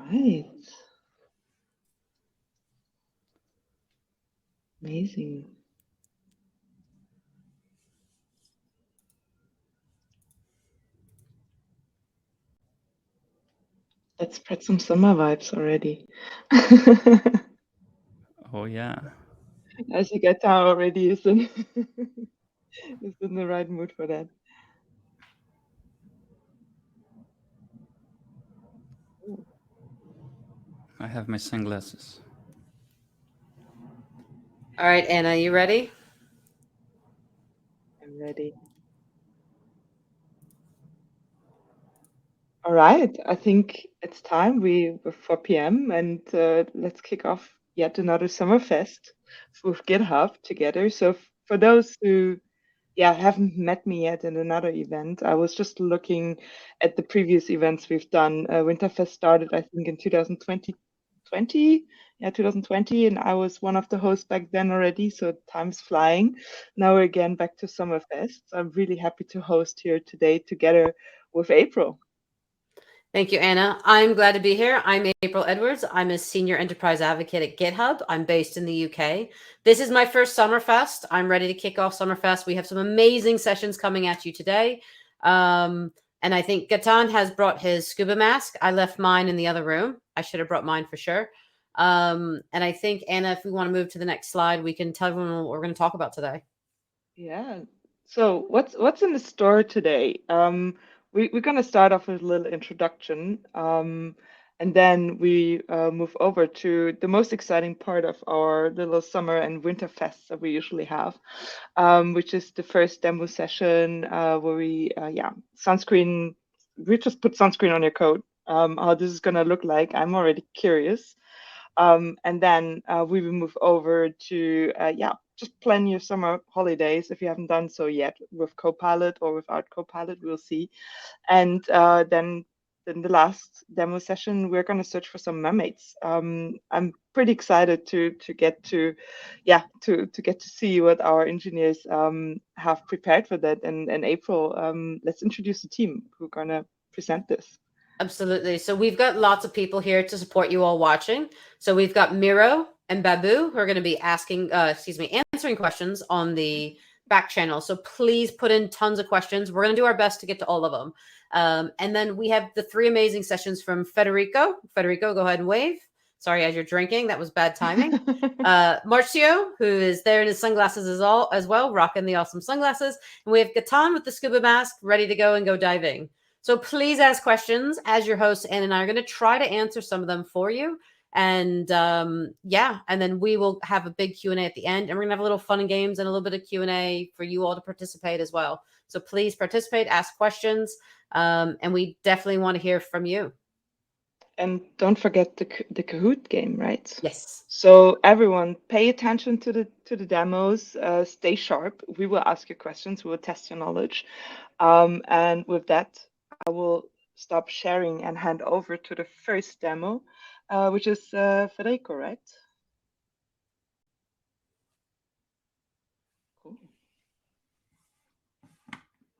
Right. Amazing. Let's spread some summer vibes already. Oh yeah. As you get down already is in, is in the right mood for that. Ooh, I have my sunglasses. All right, Anna, you ready? I'm ready. All right, I think it's time. We're 4 p.m. and let's kick off yet another Summerfest with GitHub together. So for those who haven't met me yet in another event, I was just looking at the previous events we've done. Winterfest started, I think, in 2020, 2020, and I was one of the hosts back then already. So time's flying. Now we're again back to Summerfest. So I'm really happy to host here today together with April. Thank you, Anna. I'm glad to be here. I'm April Edwards. I'm a senior enterprise advocate at GitHub. I'm based in the UK. This is my first Summerfest. I'm ready to kick off Summerfest. We have some amazing sessions coming at you today. And I think Gatan has brought his scuba mask. I left mine in the other room. I should have brought mine for sure. And I think, Anna, if we want to move to the next slide, we can tell everyone what we're going to talk about today. Yeah. So what's in the store today? We're gonna start off with a little introduction, and then we move over to the most exciting part of our little summer and winter fests that we usually have, which is the first demo session where sunscreen. We just put sunscreen on your coat. How this is gonna look like, I'm already curious. And then we will move over to, just plan your summer holidays if you haven't done so yet with Copilot or without Copilot, we'll see. And then in the last demo session, we're going to search for some mermaids. I'm pretty excited to get to get to see what our engineers have prepared for that. And April, let's introduce the team who are going to present this. Absolutely. So we've got lots of people here to support you all watching. So we've got Miro and Babu who are going to be answering questions on the back channel. So please put in tons of questions. We're going to do our best to get to all of them. And then we have the three amazing sessions from Federico. Federico, go ahead and wave. Sorry, as you're drinking, that was bad timing. Marcio, who is there in his sunglasses as well, rocking the awesome sunglasses. And we have Gatan with the scuba mask, ready to go and go diving. So please ask questions as your hosts, Anne and I are going to try to answer some of them for you. And and then we will have a big Q&A at the end, and we're going to have a little fun and games and a little bit of Q&A for you all to participate as well. So please participate, ask questions, and we definitely want to hear from you. And don't forget the Kahoot game, right? Yes. So everyone, pay attention to the demos. Stay sharp. We will ask you questions. We will test your knowledge. And with that, I will stop sharing and hand over to the first demo, which is Federico, right? Cool.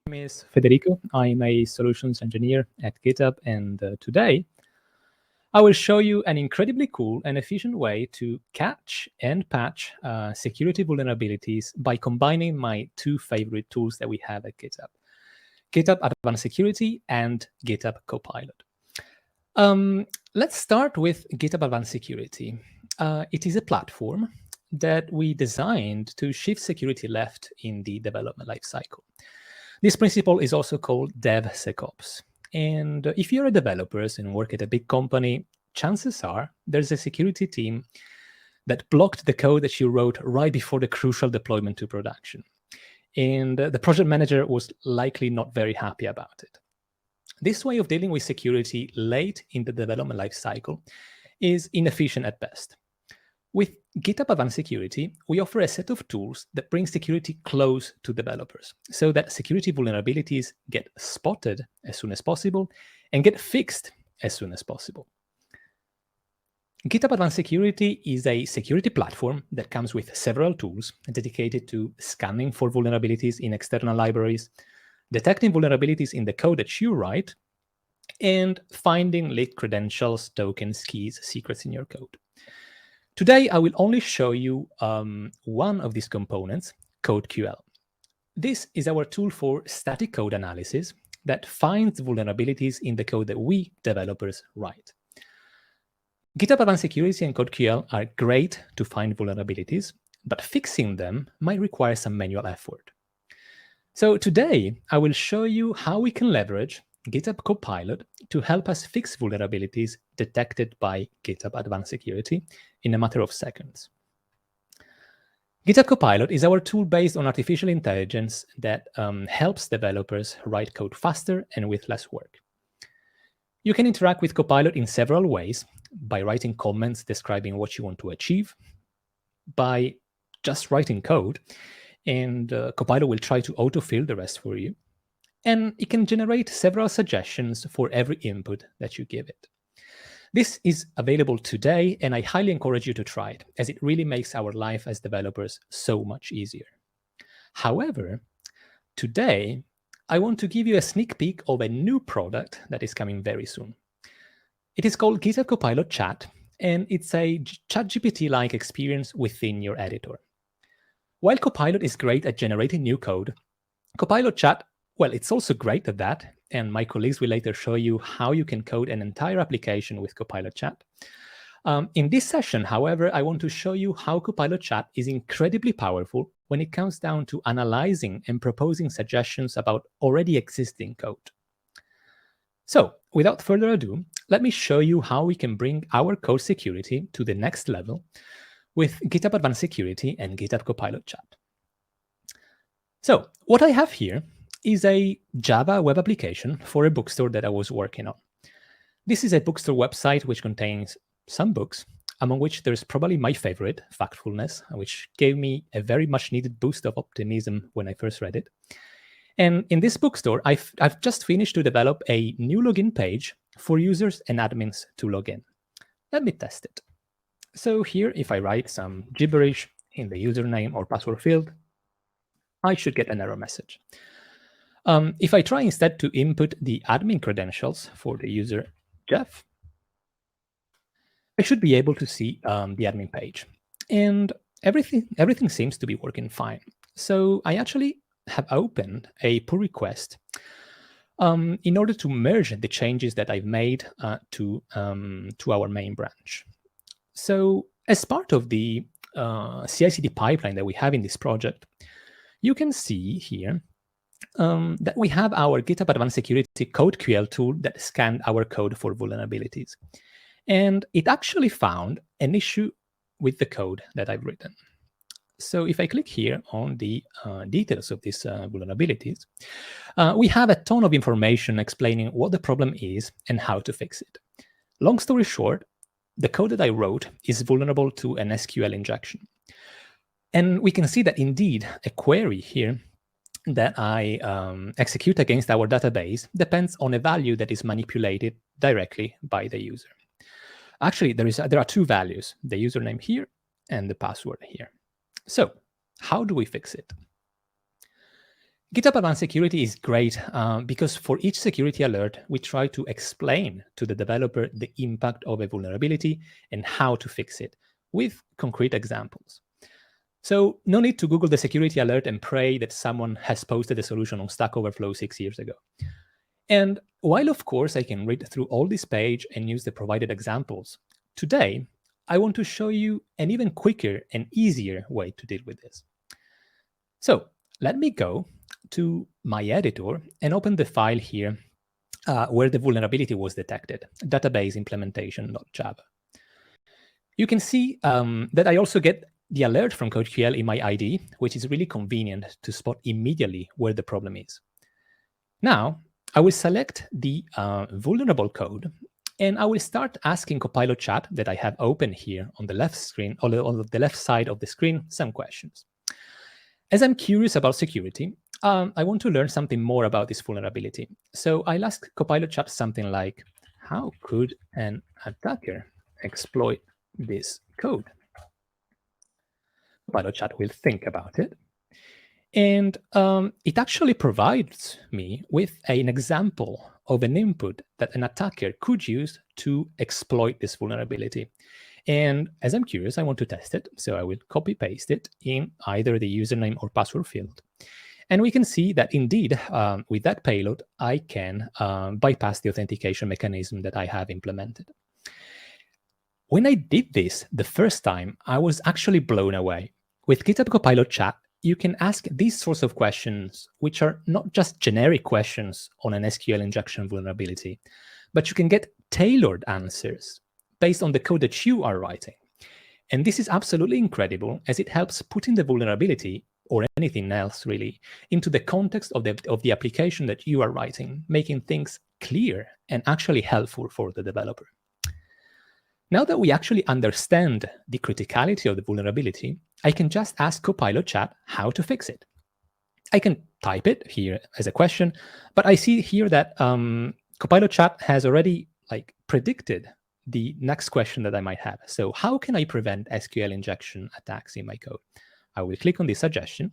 My name is Federico. I'm a solutions engineer at GitHub, and today I will show you an incredibly cool and efficient way to catch and patch security vulnerabilities by combining my two favorite tools that we have at GitHub, GitHub Advanced Security and GitHub Copilot. Let's start with GitHub Advanced Security. It is a platform that we designed to shift security left in the development lifecycle. This principle is also called DevSecOps. And if you're a developer and work at a big company, chances are there's a security team that blocked the code that you wrote right before the crucial deployment to production. And the project manager was likely not very happy about it. This way of dealing with security late in the development lifecycle is inefficient at best. With GitHub Advanced Security, we offer a set of tools that bring security close to developers so that security vulnerabilities get spotted as soon as possible and get fixed as soon as possible. GitHub Advanced Security is a security platform that comes with several tools dedicated to scanning for vulnerabilities in external libraries, detecting vulnerabilities in the code that you write, and finding leaked credentials, tokens, keys, secrets in your code. Today, I will only show you one of these components, CodeQL. This is our tool for static code analysis that finds vulnerabilities in the code that we developers write. GitHub Advanced Security and CodeQL are great to find vulnerabilities, but fixing them might require some manual effort. So today, I will show you how we can leverage GitHub Copilot to help us fix vulnerabilities detected by GitHub Advanced Security in a matter of seconds. GitHub Copilot is our tool based on artificial intelligence that helps developers write code faster and with less work. You can interact with Copilot in several ways, by writing comments describing what you want to achieve, by just writing code, and Copilot will try to autofill the rest for you. And it can generate several suggestions for every input that you give it. This is available today, and I highly encourage you to try it, as it really makes our life as developers so much easier. However, today, I want to give you a sneak peek of a new product that is coming very soon. It is called GitHub Copilot Chat, and it's a ChatGPT-like experience within your editor. While Copilot is great at generating new code, Copilot Chat, well, it's also great at that, and my colleagues will later show you how you can code an entire application with Copilot Chat. In this session, however, I want to show you how Copilot Chat is incredibly powerful when it comes down to analyzing and proposing suggestions about already existing code. So, without further ado, let me show you how we can bring our code security to the next level with GitHub Advanced Security and GitHub Copilot Chat. So, what I have here is a Java web application for a bookstore that I was working on. This is a bookstore website which contains some books, among which there's probably my favorite, Factfulness, which gave me a very much needed boost of optimism when I first read it. And in this bookstore, I've just finished to develop a new login page for users and admins to log in. Let me test it. So here, if I write some gibberish in the username or password field, I should get an error message. If I try instead to input the admin credentials for the user Jeff, I should be able to see the admin page. And everything seems to be working fine. So I actually have opened a pull request in order to merge the changes that I've made to our main branch. So as part of the CI/CD pipeline that we have in this project, you can see here that we have our GitHub Advanced Security CodeQL tool that scanned our code for vulnerabilities. And it actually found an issue with the code that I've written. So if I click here on the details of these vulnerabilities, we have a ton of information explaining what the problem is and how to fix it. Long story short, the code that I wrote is vulnerable to an SQL injection. And we can see that indeed a query here that I execute against our database depends on a value that is manipulated directly by the user. Actually, there are two values, the username here and the password here. So how do we fix it? GitHub Advanced Security is great because for each security alert, we try to explain to the developer the impact of a vulnerability and how to fix it with concrete examples. So no need to Google the security alert and pray that someone has posted a solution on Stack Overflow 6 years ago. And while, of course, I can read through all this page and use the provided examples, today, I want to show you an even quicker and easier way to deal with this. So let me go to my editor and open the file here where the vulnerability was detected, database implementation.java. You can see that I also get the alert from CodeQL in my ID, which is really convenient to spot immediately where the problem is. Now, I will select the vulnerable code, and I will start asking Copilot Chat that I have open here on the left screen, on the left side of the screen, some questions. As I'm curious about security, I want to learn something more about this vulnerability. So I'll ask Copilot Chat something like, how could an attacker exploit this code? Copilot Chat will think about it. And it actually provides me with an example of an input that an attacker could use to exploit this vulnerability. And as I'm curious, I want to test it. So I will copy paste it in either the username or password field. And we can see that indeed, with that payload, I can bypass the authentication mechanism that I have implemented. When I did this the first time, I was actually blown away. With GitHub Copilot Chat, you can ask these sorts of questions, which are not just generic questions on an SQL injection vulnerability, but you can get tailored answers based on the code that you are writing. And this is absolutely incredible, as it helps putting the vulnerability, or anything else really, into the context of the application that you are writing, making things clear and actually helpful for the developer. Now that we actually understand the criticality of the vulnerability, I can just ask Copilot Chat how to fix it. I can type it here as a question, but I see here that Copilot Chat has already predicted the next question that I might have. So how can I prevent SQL injection attacks in my code? I will click on this suggestion.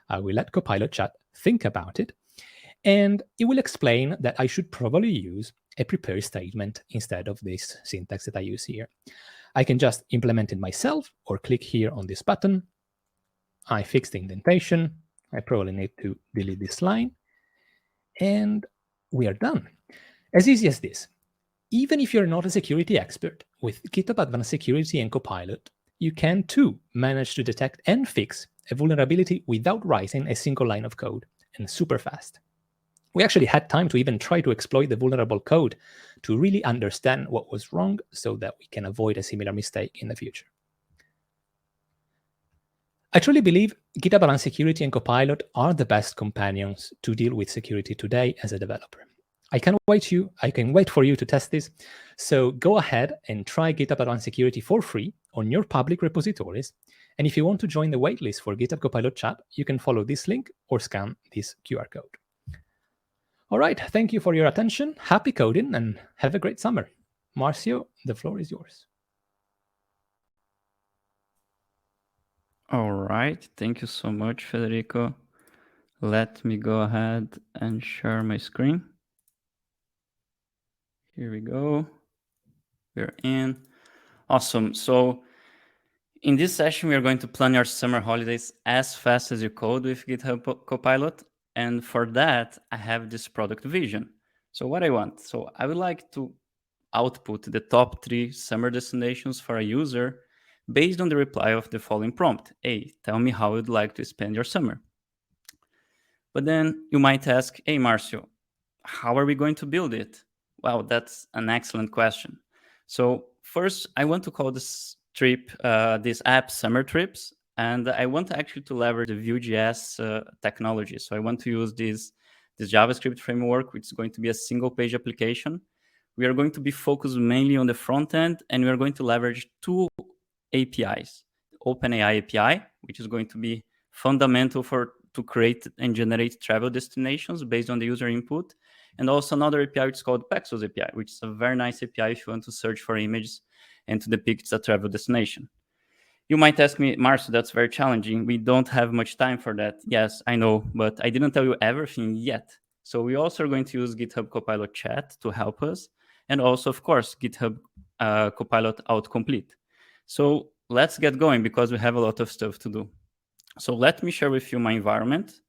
I will let Copilot Chat think about it, and it will explain that I should probably use a prepare statement instead of this syntax that I use here. I can just implement it myself or click here on this button. I fix the indentation. I probably need to delete this line. And we are done. As easy as this. Even if you're not a security expert, with GitHub Advanced Security and Copilot, you can too manage to detect and fix a vulnerability without writing a single line of code, and super fast. We actually had time to even try to exploit the vulnerable code to really understand what was wrong so that we can avoid a similar mistake in the future. I truly believe GitHub Advanced Security and Copilot are the best companions to deal with security today as a developer. I can wait for you to test this. So go ahead and try GitHub Advanced Security for free on your public repositories. And if you want to join the waitlist for GitHub Copilot Chat, you can follow this link or scan this QR code. All right, thank you for your attention. Happy coding and have a great summer. Marcio, the floor is yours. All right, thank you so much, Federico. Let me go ahead and share my screen. Here we go. We're in. Awesome. So in this session, we are going to plan your summer holidays as fast as you code with GitHub Copilot. And for that, I have this product vision. So what I want, so I would like to output the top 3 summer destinations for a user based on the reply of the following prompt. Hey, tell me how you'd like to spend your summer. But then you might ask, hey, Marcio, how are we going to build it? Well, that's an excellent question. So first, I want to call this app Summer Trips, and I want actually to leverage the Vue.js technology. So I want to use this JavaScript framework, which is going to be a single page application. We are going to be focused mainly on the front end, and we are going to leverage 2 APIs. OpenAI API, which is going to be fundamental to create and generate travel destinations based on the user input. And also another API, which is called Pexels API, which is a very nice API if you want to search for images and to depict a travel destination. You might ask me, Marcio, that's very challenging. We don't have much time for that. Yes, I know, but I didn't tell you everything yet. So we also are going to use GitHub Copilot Chat to help us. And also, of course, GitHub Copilot Autocomplete. So let's get going because we have a lot of stuff to do. So let me share with you my environment.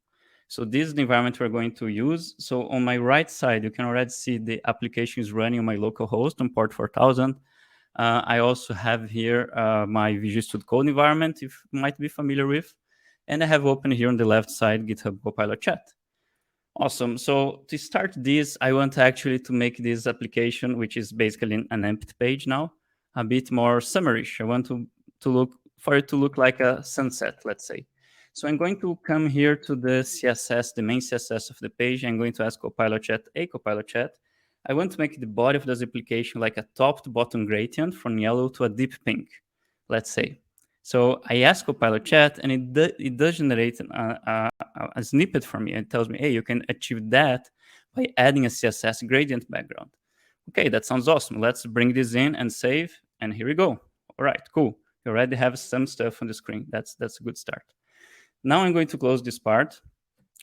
So this is the environment we're going to use. So on my right side, you can already see the application is running on my local host on port 4000. I also have here my Visual Studio Code environment, if you might be familiar with. And I have open here on the left side GitHub Copilot Chat. Awesome. So to start this, I want actually to make this application, which is basically an empty page now, a bit more summarish. I want for it to look like a sunset, let's say. So I'm going to come here to the CSS, the main CSS of the page. I'm going to ask Copilot Chat, hey, Copilot Chat, I want to make the body of this application like a top to bottom gradient from yellow to a deep pink, let's say. So I ask Copilot Chat, and it does generate a snippet for me. It tells me, hey, you can achieve that by adding a CSS gradient background. Okay, that sounds awesome. Let's bring this in and save, and here we go. All right, cool. You already have some stuff on the screen. That's a good start. Now I'm going to close this part,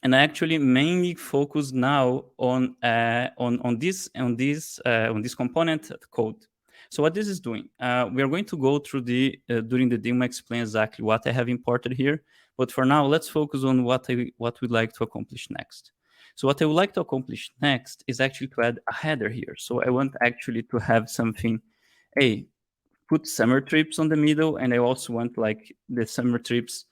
and I actually mainly focus now on this component code. So what this is doing, we are going to go through during the demo, explain exactly what I have imported here. But for now, let's focus on what we'd like to accomplish next. So what I would like to accomplish next is actually to add a header here. So I want actually to have something, put summer trips on the middle, and I also want like the summer trips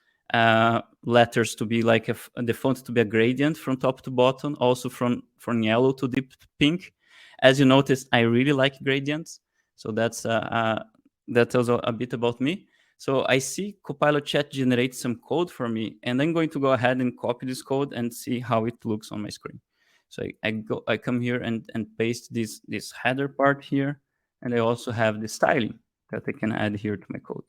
letters to be like the font to be a gradient from top to bottom, also from yellow to deep pink. As you noticed, I really like gradients, so that tells a bit about me. So I see Copilot Chat generate some code for me, and I'm going to go ahead and copy this code and see how it looks on my screen. So I come here and paste this header part here, and I also have the styling that I can add here to my code.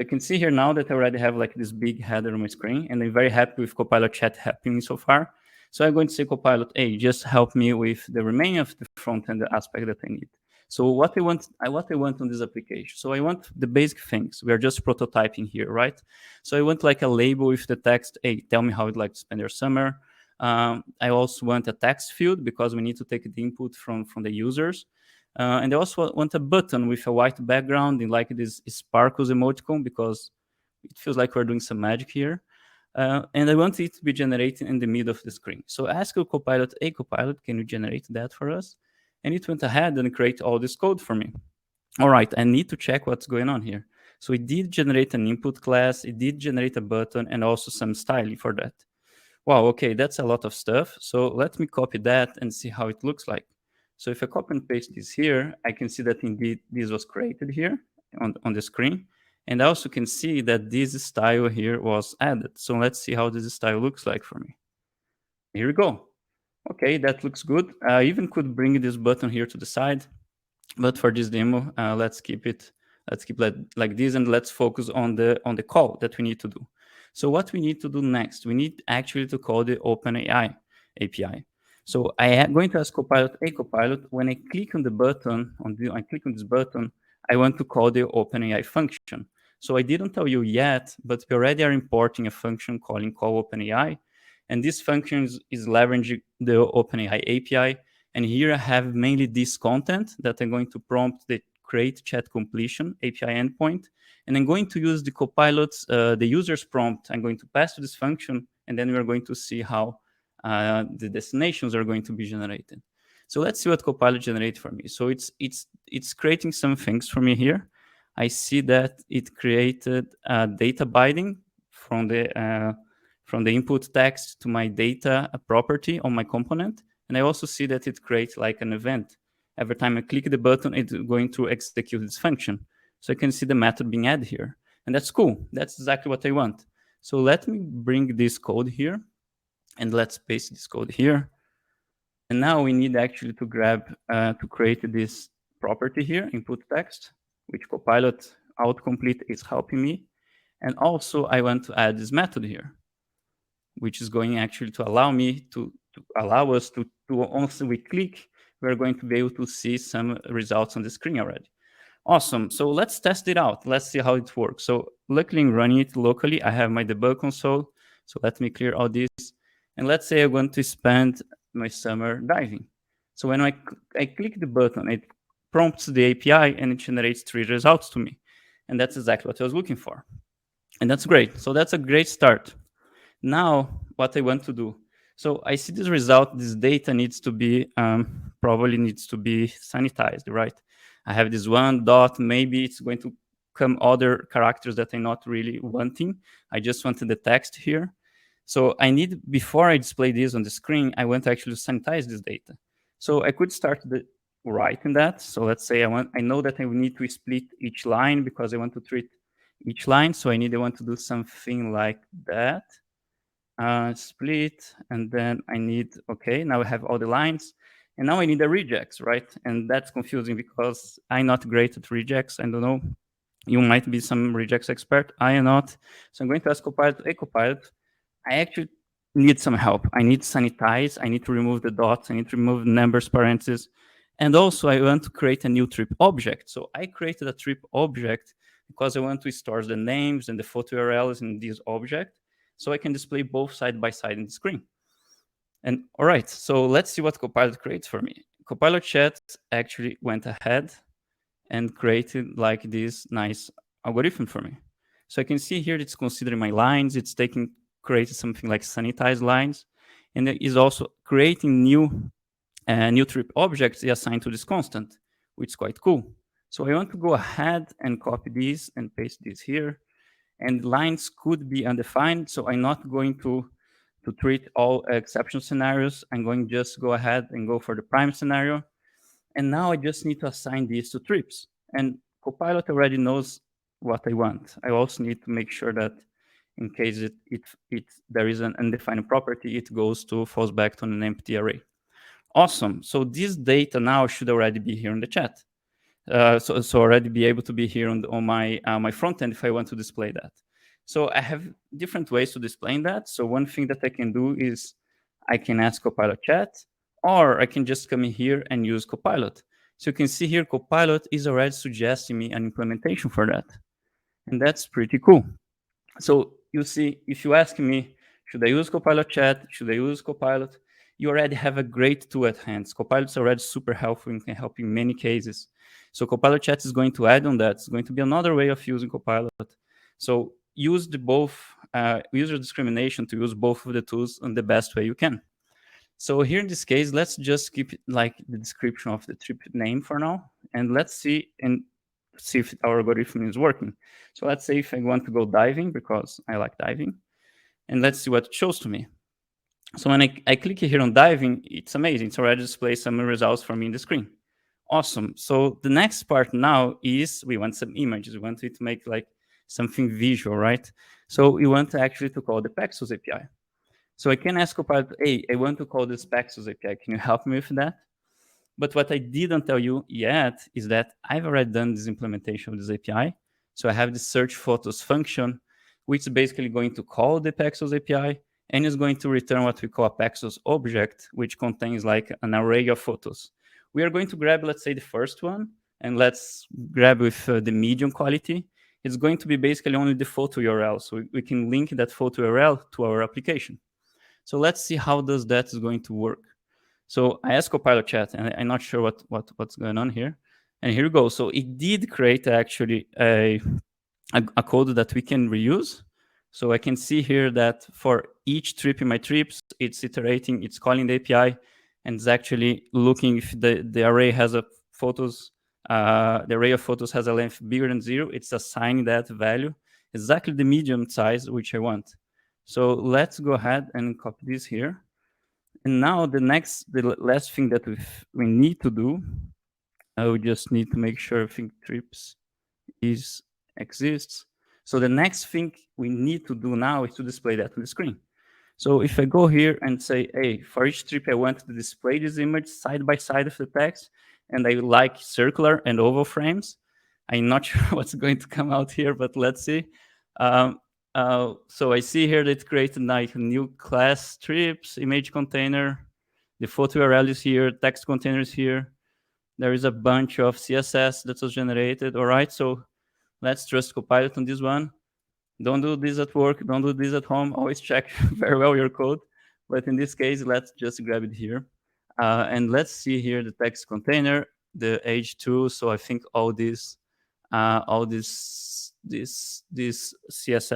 I can see here now that I already have like this big header on my screen, and I'm very happy with Copilot Chat happening so far. So I'm going to say, Copilot, hey, just help me with the remaining of the front end aspect that I need. So what I want on this application. So I want the basic things. We are just prototyping here, right? So I want like a label with the text, hey, tell me how you'd like to spend your summer. I also want a text field because we need to take the input from the users. And I also want a button with a white background in like this sparkles emoticon because it feels like we're doing some magic here. And I want it to be generated in the middle of the screen. So ask your Copilot, hey, Copilot, can you generate that for us? And it went ahead and create all this code for me. All right, I need to check what's going on here. So it did generate an input class, it did generate a button, and also some styling for that. Wow, okay, that's a lot of stuff. So let me copy that and see how it looks like. So if I copy and paste this here, I can see that indeed this was created here on the screen. And I also can see that this style here was added. So let's see how this style looks like for me. Here we go. Okay, that looks good. I even could bring this button here to the side. But for this demo, let's keep it like this, and let's focus on the call that we need to do. So what we need to do next, we need actually to call the OpenAI API. So I am going to ask Copilot, hey Copilot, when I click on the button, I click on this button, I want to call the OpenAI function. So I didn't tell you yet, but we already are importing a function calling call OpenAI. And this function is leveraging the OpenAI API. And here I have mainly this content that I'm going to prompt the create chat completion API endpoint. And I'm going to use the Copilot's, the user's prompt. I'm going to pass to this function, and then we're going to see how the destinations are going to be generated. So let's see what Copilot generates for me. So it's creating some things for me here. I see that it created data binding from the input text to my data property on my component. And I also see that it creates like an event. Every time I click the button, it's going to execute this function. So I can see the method being added here. And that's cool. That's exactly what I want. So let me bring this code here, and let's paste this code here. And now we need actually to grab, to create this property here, input text, which Copilot autocomplete is helping me. And also I want to add this method here, which is going actually to allow me to allow us to once we click, we're going to be able to see some results on the screen already. Awesome. So let's test it out. Let's see how it works. So luckily in running it locally, I have my debug console. So let me clear all this. And let's say I want to spend my summer diving. So when I click the button, it prompts the API and it generates 3 results to me. And that's exactly what I was looking for. And that's great. So that's a great start. Now, what I want to do. So I see this result, this data needs to be, probably needs to be sanitized, right? I have this one dot, maybe it's going to come other characters that I'm not really wanting. I just wanted the text here. So I need, before I display this on the screen, I want to actually sanitize this data. So I could start writing that. So let's say I know that I need to split each line because I want to treat each line. So I want to do something like that. Split, and then I need, okay, now I have all the lines, and now I need a regex, right? And that's confusing because I'm not great at regex. I don't know, you might be some regex expert, I am not. So I'm going to ask Copilot, hey Copilot, I actually need some help. I need to sanitize, I need to remove the dots, I need to remove numbers, parentheses, and also I want to create a new trip object. So I created a trip object because I want to store the names and the photo URLs in this object. so I can display both side by side in the screen. And all right, so let's see what Copilot creates for me. Copilot Chat actually went ahead and created like this nice algorithm for me. So I can see here it's considering my lines, it's created something like sanitized lines, and it is also creating new trip objects assigned to this constant, which is quite cool. So I want to go ahead and copy this and paste this here. And lines could be undefined, so I'm not going to treat all exception scenarios. I'm going to just go ahead and go for the prime scenario. And now I just need to assign these to trips. And Copilot already knows what I want. I also need to make sure that in case there is an undefined property, it falls back to an empty array. Awesome. So this data now should already be here in the chat. So already be able to be here on my front end if I want to display that. So I have different ways to display that. So one thing that I can do is I can ask Copilot Chat, or I can just come in here and use Copilot. So you can see here, Copilot is already suggesting me an implementation for that. And that's pretty cool. So you see, if you ask me, should I use Copilot Chat? Should I use Copilot? You already have a great tool at hand. Copilot's already super helpful and can help in many cases. So Copilot Chat is going to add on that. It's going to be another way of using Copilot. So use user discrimination to use both of the tools in the best way you can. So here in this case, let's just keep it like the description of the trip name for now. And let's see if our algorithm is working. So let's say if I want to go diving, because I like diving, and let's see what it shows to me. So when I click here on diving, it's amazing. It's already displayed some results for me in the screen. Awesome. So the next part now is we want some images. We want it to make like something visual, right? So we want actually to call the Paxos API. So I can ask Copilot, hey, I want to call this Paxos API. Can you help me with that? But what I didn't tell you yet is that I've already done this implementation of this API. So I have the search photos function, which is basically going to call the Paxos API and is going to return what we call a Paxos object, which contains like an array of photos. We are going to grab, let's say, the first one, and let's grab with the medium quality. It's going to be basically only the photo URL. So we can link that photo URL to our application. So let's see how that is going to work. So I asked Copilot Chat, and I'm not sure what's going on here. And here we go. So it did create actually a code that we can reuse. So I can see here that for each trip in my trips, it's iterating, it's calling the API, and it's actually looking if the array has a photos, the array of photos has a length bigger than 0. It's assigning that value, exactly the medium size which I want. So let's go ahead and copy this here. And now the last thing that we need to do, we just need to make sure think trips exists. So the next thing we need to do now is to display that on the screen. So if I go here and say, hey, for each trip I want to display this image side by side of the text, and I like circular and oval frames, I'm not sure what's going to come out here, but let's see. So I see here that it created like a new class trips, image container, the photo URL is here, text container is here. There is a bunch of CSS that was generated. All right, so let's trust Copilot on this one. Don't do this at work, don't do this at home. Always check very well your code. But in this case, let's just grab it here. And let's see here the text container, the H2. So I think all this CSS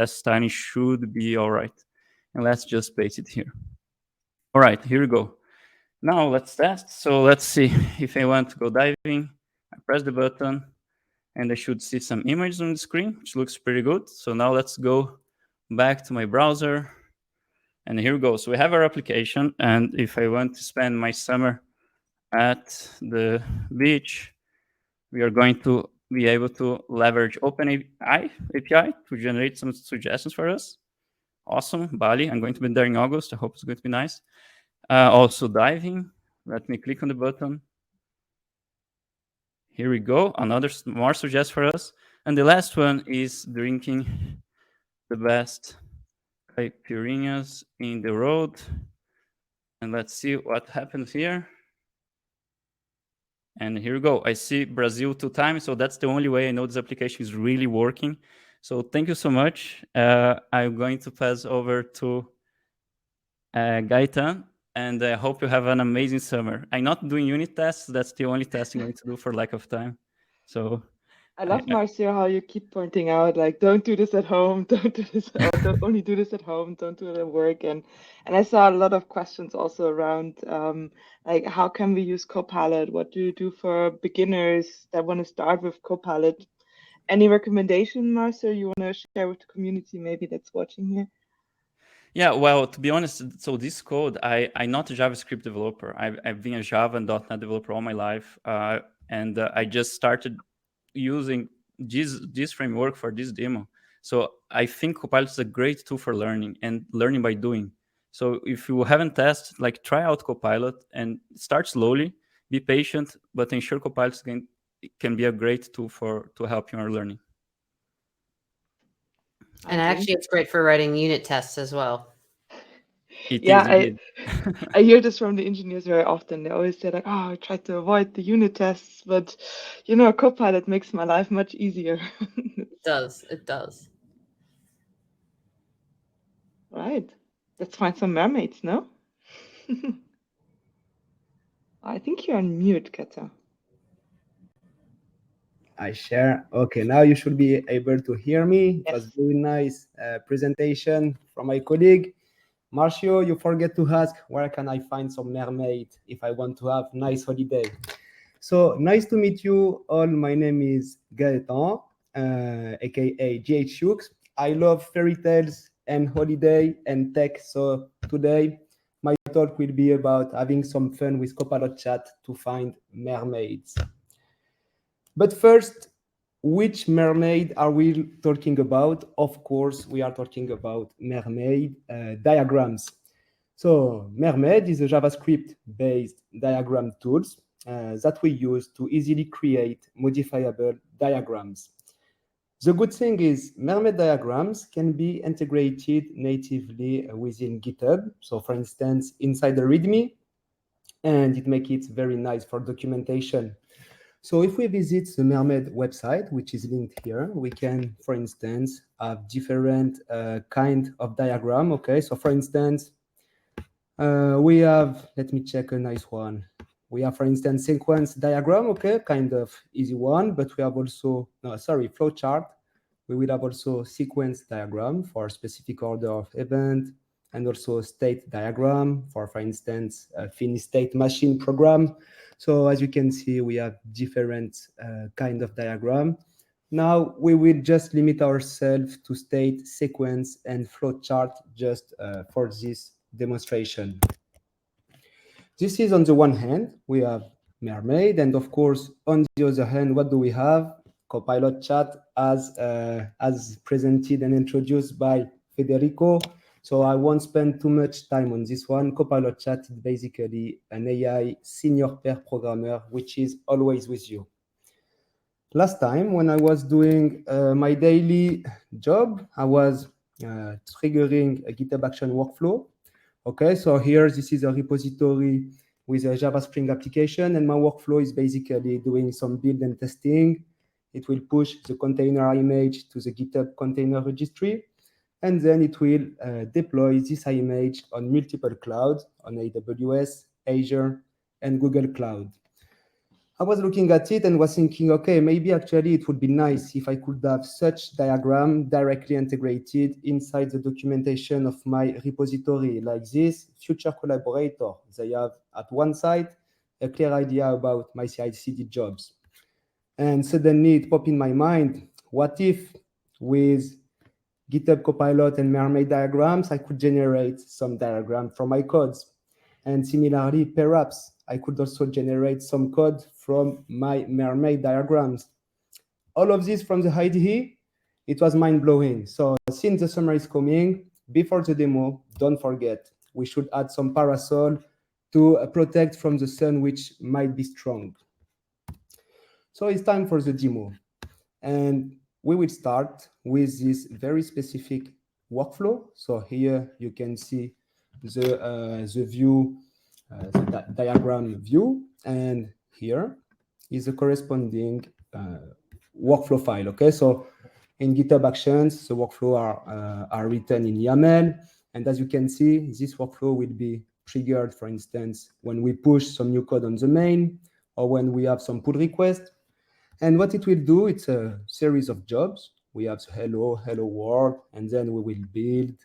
styling should be all right. And let's just paste it here. All right, here we go. Now let's test. So let's see if I want to go diving. I press the button and I should see some images on the screen, which looks pretty good. So now let's go back to my browser. And here we go. So we have our application. And if I want to spend my summer at the beach, we are going to be able to leverage OpenAI API to generate some suggestions for us. Awesome, Bali. I'm going to be there in August. I hope it's going to be nice. Also diving. Let me click on the button. Here we go. Another more suggestions for us. And the last one is drinking the best caipirinhas in the road. And let's see what happens here. And here we go. I see Brazil 2 times. So that's the only way I know this application is really working. So thank you so much. I'm going to pass over to Gaetan, and I hope you have an amazing summer. I'm not doing unit tests. That's the only test I'm going to do for lack of time. So I love, Marcio, how you keep pointing out, like, don't do this at home, don't do this, or don't only do this at home, don't do it at work. And I saw a lot of questions also around, like, how can we use Copilot? What do you do for beginners that want to start with Copilot? Any recommendation, Marcio, you want to share with the community maybe that's watching here? yeah, well, to be honest, so this code, I'm not a JavaScript developer. I've been a Java and .NET developer all my life, and I just started using this framework for this demo. So I think Copilot is a great tool for learning and learning by doing. So if you haven't tested, like, try out Copilot and start slowly, be patient, but ensure Copilot can be a great tool to help you in your learning. And actually, it's great for writing unit tests as well. I hear this from the engineers very often. They always say, like, oh, I try to avoid the unit tests, but Copilot makes my life much easier. It does. It does. Right. Let's find some mermaids, no? I think you're on mute, Kata. I share. Okay, now you should be able to hear me. It was Yes. very nice presentation from my colleague. Marcio, you forget to ask, where can I find some mermaid if I want to have nice holiday? So nice to meet you all. My name is Gaetan, aka GH Hughes. I love fairy tales and holiday and tech. So today my talk will be about having some fun with Copilot chat to find mermaids. But first, which mermaid are we talking about? Of course, we are talking about mermaid diagrams. So mermaid is a JavaScript-based diagram tools that we use to easily create modifiable diagrams. The good thing is mermaid diagrams can be integrated natively within GitHub. So for instance, inside the README, and it makes it very nice for documentation. So if we visit the mermaid website, which is linked here, we can, for instance, have different kind of diagram. Okay, so for instance, we have, let me check a nice one. We have, for instance, sequence diagram, okay, kind of easy one, but we have also, flowchart. We will have also sequence diagram for specific order of event, and also state diagram for instance, a finished state machine program. So as you can see, we have different kind of diagram. Now we will just limit ourselves to state, sequence, and flowchart just for this demonstration. This is on the one hand, we have mermaid, and of course, on the other hand, what do we have? Copilot chat as presented and introduced by Federico. So I won't spend too much time on this one. Copilot chat is basically an AI senior pair programmer, which is always with you. Last time when I was doing my daily job, I was triggering a GitHub action workflow. Okay, so here, this is a repository with a Java Spring application, and my workflow is basically doing some build and testing. It will push the container image to the GitHub container registry, and then it will deploy this image on multiple clouds, on AWS, Azure, and Google Cloud. I was looking at it and was thinking, okay, maybe actually it would be nice if I could have such diagram directly integrated inside the documentation of my repository like this. Future collaborator, they have at one side a clear idea about my CI/CD jobs. And suddenly it popped in my mind, what if with GitHub Copilot and mermaid diagrams, I could generate some diagram from my codes. And similarly, perhaps I could also generate some code from my mermaid diagrams. All of this from the IDE, it was mind-blowing. So since the summer is coming, before the demo, don't forget, we should add some parasol to protect from the sun, which might be strong. So it's time for the demo. And we will start with this very specific workflow. So here you can see the view, the diagram view, and here is the corresponding workflow file. Okay, so in GitHub Actions, the workflow are written in YAML. And as you can see, this workflow will be triggered, for instance, when we push some new code on the main or when we have some pull request. And what it will do, it's a series of jobs. We have hello world, and then we will build,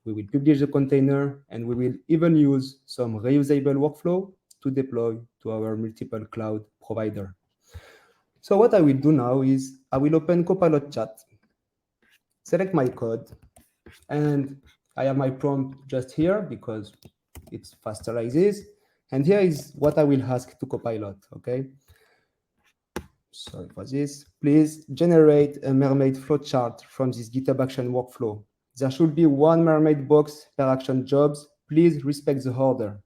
we will publish the container, and we will even use some reusable workflow to deploy to our multiple cloud provider. So what I will do now is I will open Copilot chat, select my code, and I have my prompt just here because it's faster like this. And here is what I will ask to Copilot, okay? Sorry for this. Please generate a mermaid flowchart from this GitHub action workflow. There should be one mermaid box per action jobs. Please respect the order.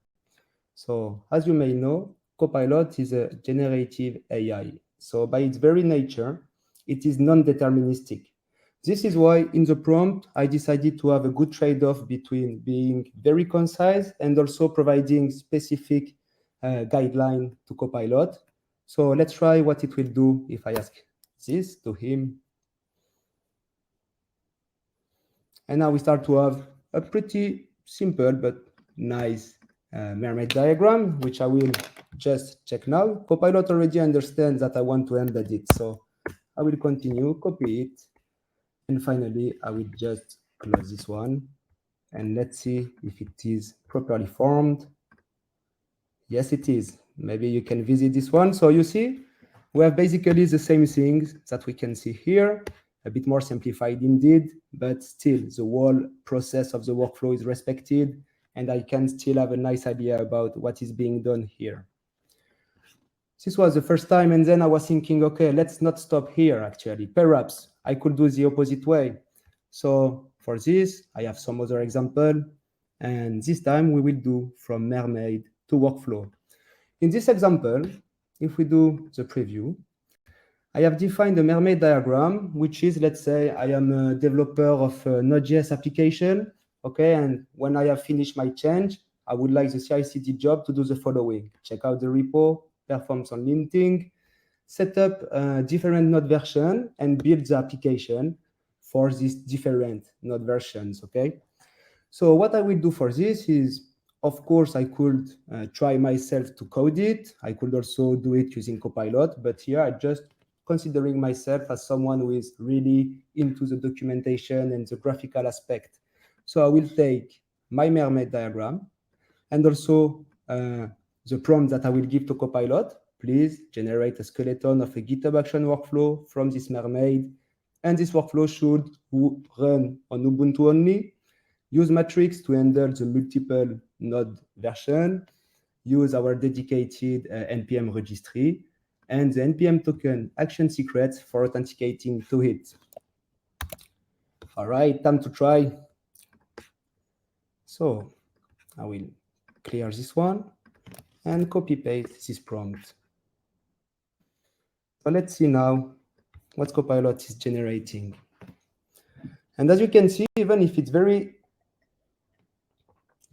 So as you may know, Copilot is a generative AI. So by its very nature, it is non-deterministic. This is why in the prompt, I decided to have a good trade-off between being very concise and also providing specific guideline to Copilot. So let's try what it will do if I ask this to him. And now we start to have a pretty simple but nice mermaid diagram, which I will just check now. Copilot already understands that I want to embed it. So I will continue, copy it. And finally, I will just close this one. And let's see if it is properly formed. Yes, it is. Maybe you can visit this one. So you see, we have basically the same things that we can see here, a bit more simplified indeed, but still the whole process of the workflow is respected, and I can still have a nice idea about what is being done here. This was the first time, and then I was thinking, okay, let's not stop here actually. Perhaps I could do the opposite way. So for this, I have some other example, and this time we will do from mermaid to workflow. In this example, if we do the preview, I have defined a mermaid diagram, which is, let's say, I am a developer of a Node.js application, okay, and when I have finished my change, I would like the CI/CD job to do the following: check out the repo, perform some linting, set up a different node version, and build the application for these different node versions, okay? So what I will do for this is, of course, I could try myself to code it. I could also do it using Copilot, but here I just considering myself as someone who is really into the documentation and the graphical aspect. So I will take my mermaid diagram and also the prompt that I will give to Copilot. Please generate a skeleton of a GitHub action workflow from this mermaid. And this workflow should run on Ubuntu only. Use matrix to handle the multiple node version. Use our dedicated NPM registry and the NPM token action secrets for authenticating to it. All right, time to try. So I will clear this one and copy paste this prompt. So let's see now what Copilot is generating. And as you can see, even if it's very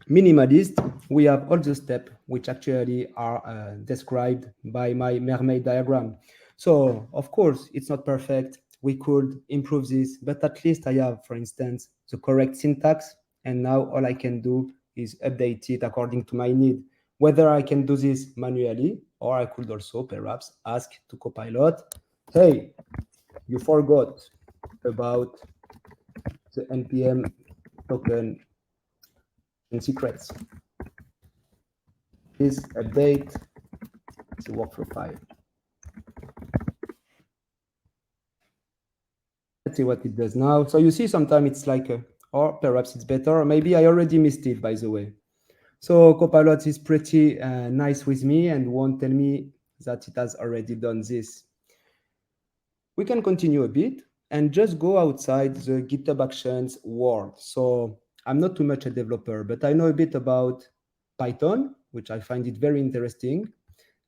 minimalist, we have all the steps which actually are described by my mermaid diagram. So of course, it's not perfect. We could improve this, but at least I have, for instance, the correct syntax. And now all I can do is update it according to my need. Whether I can do this manually, or I could also perhaps ask to Copilot, hey, you forgot about the NPM token and secrets. Please update the workflow file. Let's see what it does now. So you see, sometimes it's like, or perhaps it's better, or maybe I already missed it, by the way. So Copilot is pretty nice with me and won't tell me that it has already done this. We can continue a bit and just go outside the GitHub Actions world. So I'm not too much a developer, but I know a bit about Python, which I find it very interesting.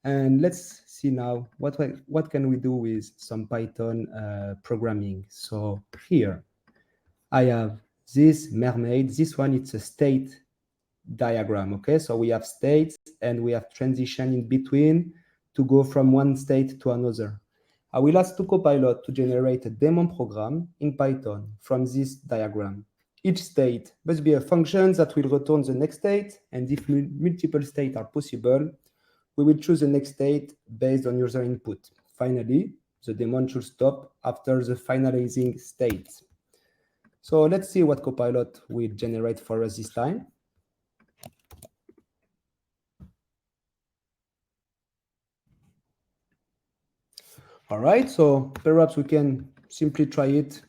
And let's see now what can we do with some Python programming. So here I have this mermaid. This one, it's a state diagram. Okay, so we have states and we have transition in between to go from one state to another. I will ask to Copilot to generate a daemon program in Python from this diagram. Each state must be a function that will return the next state, and if multiple states are possible, we will choose the next state based on user input. Finally, the daemon should stop after the finalizing state. So let's see what Copilot will generate for us this time. All right, so perhaps we can simply try it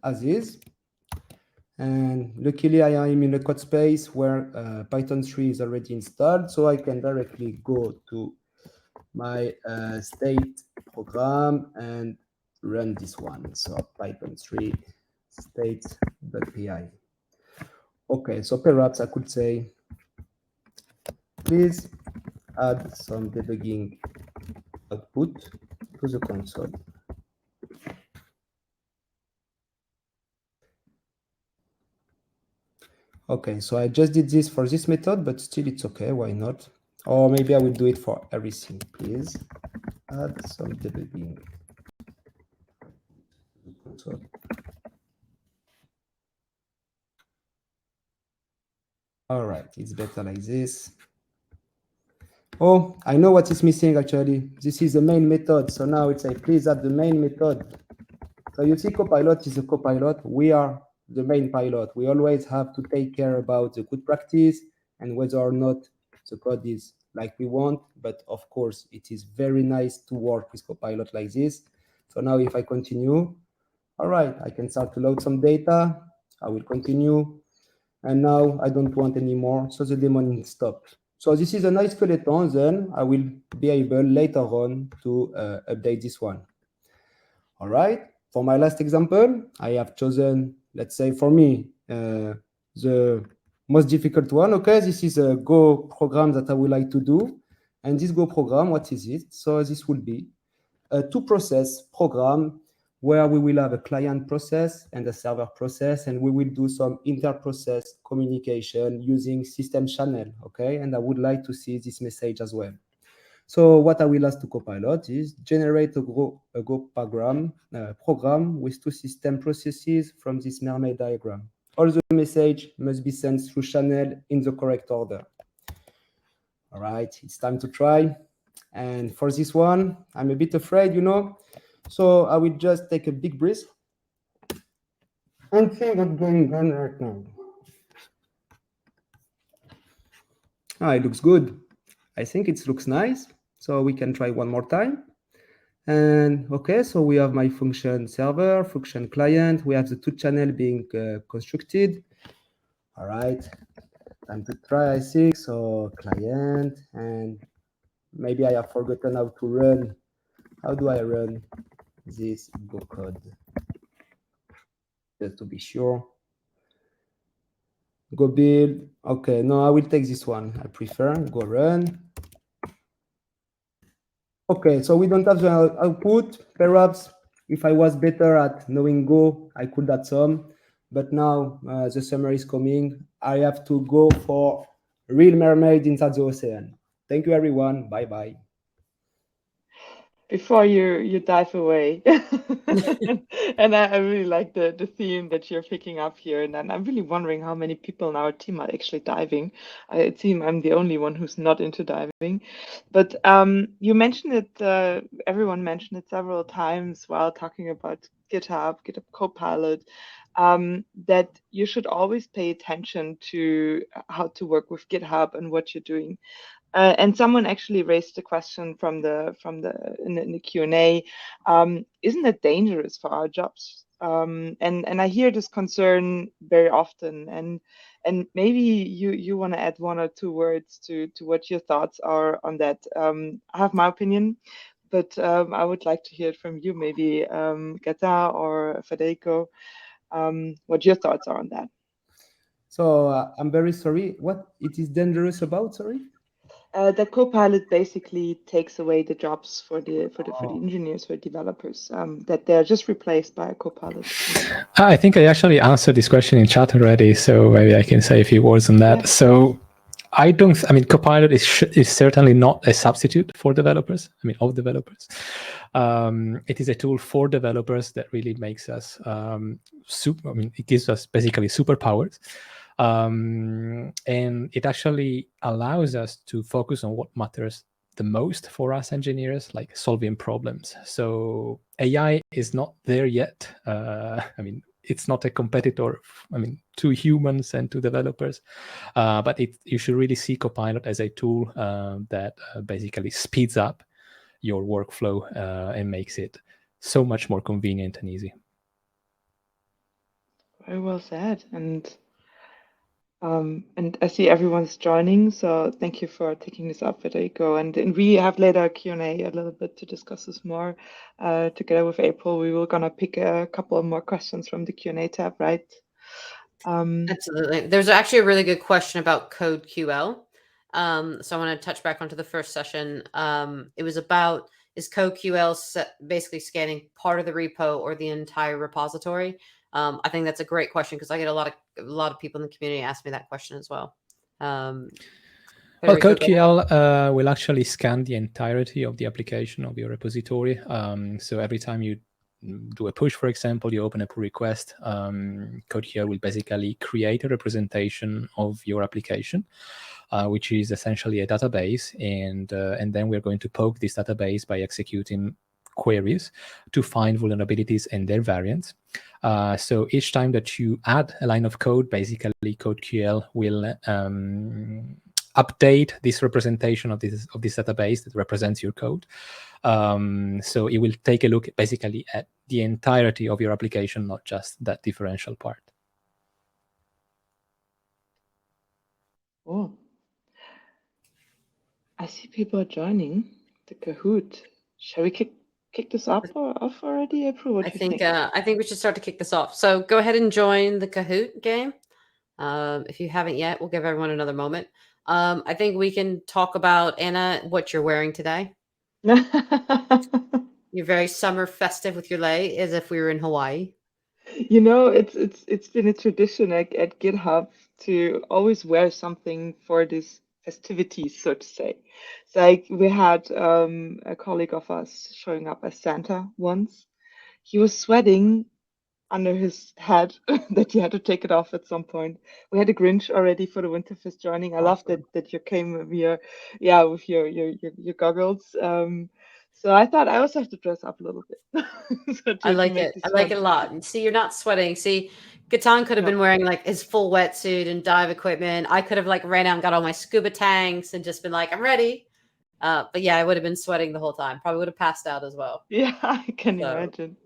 as is. And luckily I am in a code space where Python 3 is already installed, so I can directly go to my state program and run this one. So Python 3 state.py. Okay, so perhaps I could say, please add some debugging output to the console. Okay, so I just did this for this method, but still it's okay, why not? Or maybe I will do it for everything. Please add some debugging. So, all right, it's better like this. Oh, I know what is missing actually. This is the main method. So now it's like, please add the main method. So you see, Copilot is a Copilot. We are the main pilot. We always have to take care about the good practice and whether or not the code is like we want. But of course, it is very nice to work with Copilot like this. So now if I continue, all right, I can start to load some data. I will continue. And now I don't want anymore. So the daemon stopped. So this is a nice skeleton. Then I will be able later on to update this one. All right. For my last example, I have chosen, let's say for me, the most difficult one. Okay, this is a Go program that I would like to do. And this Go program, what is it? So this will be a two-process program where we will have a client process and a server process, and we will do some inter-process communication using system channel, okay? And I would like to see this message as well. So what I will ask to Copilot is generate a Go program with two system processes from this mermaid diagram. All the message must be sent through channel in the correct order. All right, it's time to try. And for this one, I'm a bit afraid, you know. So I will just take a big breath and see what's going on right now. Ah, it looks good. I think it looks nice. So we can try one more time. And okay, so we have my function server, function client. We have the two channel being constructed. All right, time to try, I think. So client, and maybe I have forgotten how to run. How do I run this Go code? Just to be sure. Go build. Okay, no, I will take this one. I prefer go run. Okay, so we don't have the output. Perhaps if I was better at knowing Go, I could add some. But now the summer is coming. I have to go for real mermaid inside the ocean. Thank you, everyone. Bye-bye. Before you dive away, and I really like the theme that you're picking up here, and I'm really wondering how many people in our team are actually diving. It seems I'm the only one who's not into diving, but you mentioned it. Everyone mentioned it several times while talking about GitHub Copilot. That you should always pay attention to how to work with GitHub and what you're doing. And someone actually raised the question in the Q&A. Isn't it dangerous for our jobs? And I hear this concern very often. And maybe you want to add one or two words to what your thoughts are on that. I have my opinion, but I would like to hear it from you, maybe Gata or Federico, what your thoughts are on that. So I'm very sorry. What it is dangerous about? Sorry. The Copilot basically takes away the jobs for the engineers, for developers, that they're just replaced by a Copilot. I think I actually answered this question in chat already, so maybe I can say a few words on that. Yeah. So I don't. I mean, Copilot is certainly not a substitute for developers. I mean, of developers. It is a tool for developers that really makes us I mean, it gives us basically superpowers, and it actually allows us to focus on what matters the most for us engineers, like solving problems. So AI is not there yet. I mean, it's not a competitor, I mean, to humans and to developers, but you should really see Copilot as a tool that basically speeds up your workflow and makes it so much more convenient and easy. Very well said. And I see everyone's joining, so thank you for taking this up, Federico. And we have later a Q&A a little bit to discuss this more together with April. We were gonna pick a couple of more questions from the Q&A tab, right? Absolutely. There's actually a really good question about CodeQL. So I want to touch back onto the first session. It was about, is CodeQL basically scanning part of the repo or the entire repository? I think that's a great question because I get a lot of people in the community ask me that question as well. Well, Federico, CodeQL will actually scan the entirety of the application of your repository. So every time you do a push, for example, you open a pull request, CodeQL will basically create a representation of your application, which is essentially a database, and then we're going to poke this database by executing queries to find vulnerabilities and their variants. So each time that you add a line of code, basically CodeQL will update this representation of this database that represents your code. So it will take a look basically at the entirety of your application, not just that differential part. Oh, I see people are joining the Kahoot. Shall we kick this off already, April? What do you think? I think we should start to kick this off. So go ahead and join the Kahoot game. If you haven't yet, we'll give everyone another moment. I think we can talk about, Anna, what you're wearing today. You're very summer festive with your lei, as if we were in Hawaii. You know, it's been a tradition at GitHub to always wear something for these festivities, so to say. It's like we had a colleague of us showing up as Santa once. He was sweating under his hat that he had to take it off at some point. We had a Grinch already for the Winterfest joining. I love that you came with your goggles. So I thought I also have to dress up a little bit. So I like make it. this I like fun. it a lot. And see, you're not sweating. See, Gatan could have been wearing like his full wetsuit and dive equipment. I could have like ran out and got all my scuba tanks and just been like, I'm ready. But yeah, I would have been sweating the whole time. Probably would have passed out as well. Yeah, I can So- imagine.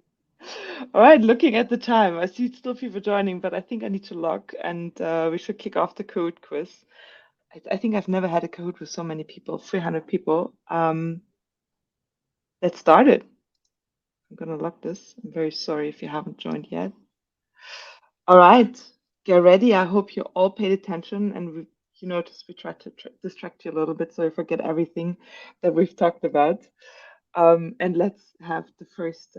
All right, looking at the time, I see still people joining, but I think I need to log, and we should kick off the Kahoot quiz. I think I've never had a Kahoot with so many people, 300 people. Let's start it. I'm gonna log this. I'm very sorry if you haven't joined yet. All right, get ready. I hope you all paid attention, and you notice we tried to distract you a little bit so you forget everything that we've talked about. And let's have the first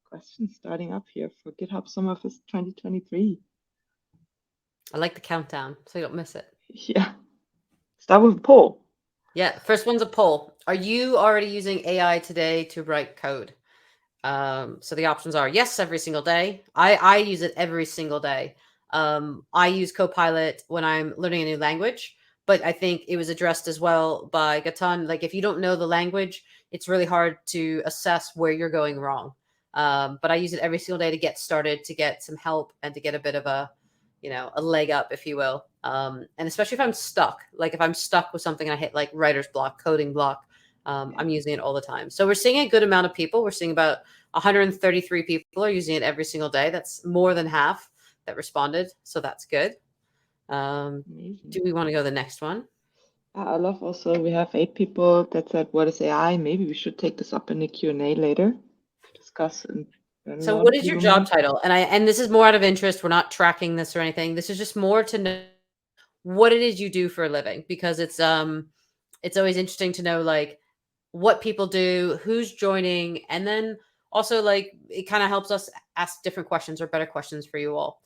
question starting up here for GitHub Summerfest 2023. I like the countdown, so you don't miss it. Yeah. Start with a poll. Yeah, first one's a poll. Are you already using AI today to write code? So the options are yes, every single day. I use it every single day. I use Copilot when I'm learning a new language, but I think it was addressed as well by Gatan. Like if you don't know the language, it's really hard to assess where you're going wrong. But I use it every single day to get started, to get some help, and to get a bit of a leg up, if you will. And especially if I'm stuck, like if I'm stuck with something and I hit like writer's block, coding block, I'm using it all the time. So we're seeing a good amount of people. We're seeing about 133 people are using it every single day. That's more than half that responded. So that's good. Do we want to go to the next one? I love also we have 8 people that said, what is AI? Maybe we should take this up in the Q&A later to discuss. So what is your job title? And this is more out of interest. We're not tracking this or anything. This is just more to know what it is you do for a living, because it's always interesting to know like what people do, who's joining, and then also like it kind of helps us ask different questions or better questions for you all.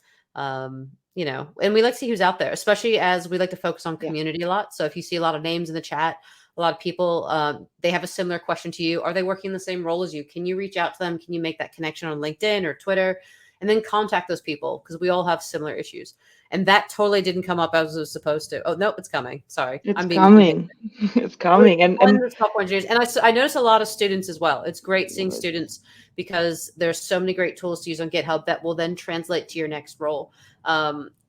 you know, and we like to see who's out there, especially as we like to focus on Yeah. community a lot. So if you see a lot of names in the chat, a lot of people, they have a similar question to you. Are they working the same role as you? Can you reach out to them? Can you make that connection on LinkedIn or Twitter? And then contact those people, because we all have similar issues. And that totally didn't come up as it was supposed to. Oh, no, it's coming. Sorry. It's I'm being coming. It's coming. And the software engineers. And I notice a lot of students as well. It's great seeing Love it. students, because there's so many great tools to use on GitHub that will then translate to your next role.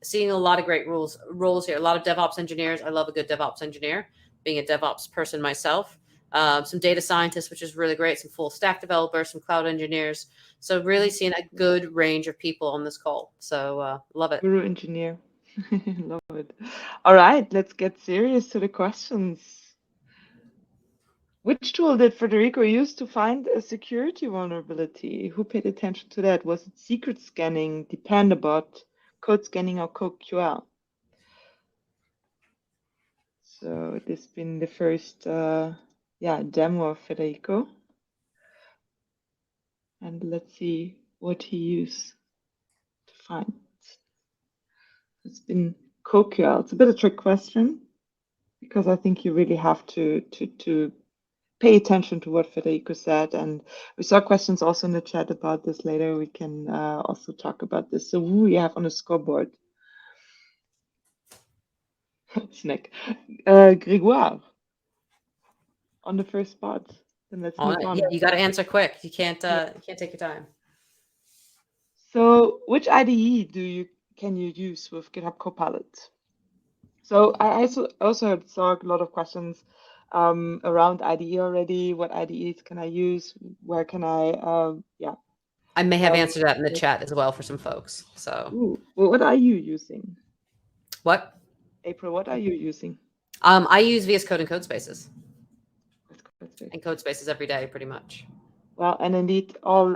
Seeing a lot of great roles here. A lot of DevOps engineers. I love a good DevOps engineer, being a DevOps person myself. Some data scientists, which is really great. Some full stack developers, some cloud engineers. So really seeing a good range of people on this call. So love it. Guru engineer. Love it. All right, let's get serious to the questions. Which tool did Federico use to find a security vulnerability? Who paid attention to that? Was it secret scanning, Dependabot, code scanning, or CodeQL? So this has been the first demo of Federico. And let's see what he used to find. It's been CodeQL. It's a bit of a trick question, because I think you really have to pay attention to what Federico said. And we saw questions also in the chat about this later. We can also talk about this. So who we have on the scoreboard? Snack. Grégoire on the first spot. Then let's move on. Yeah, you got to answer quick. You can't take your time. So which IDE can you use with GitHub Copilot? So I also saw a lot of questions around IDE already. What IDEs can I use? Where can I? I may have answered that in the chat as well for some folks. So, well, what are you using? What? April, what are you using? I use VS Code and Codespaces. Codespace. And Codespaces every day, pretty much. Well, and indeed, all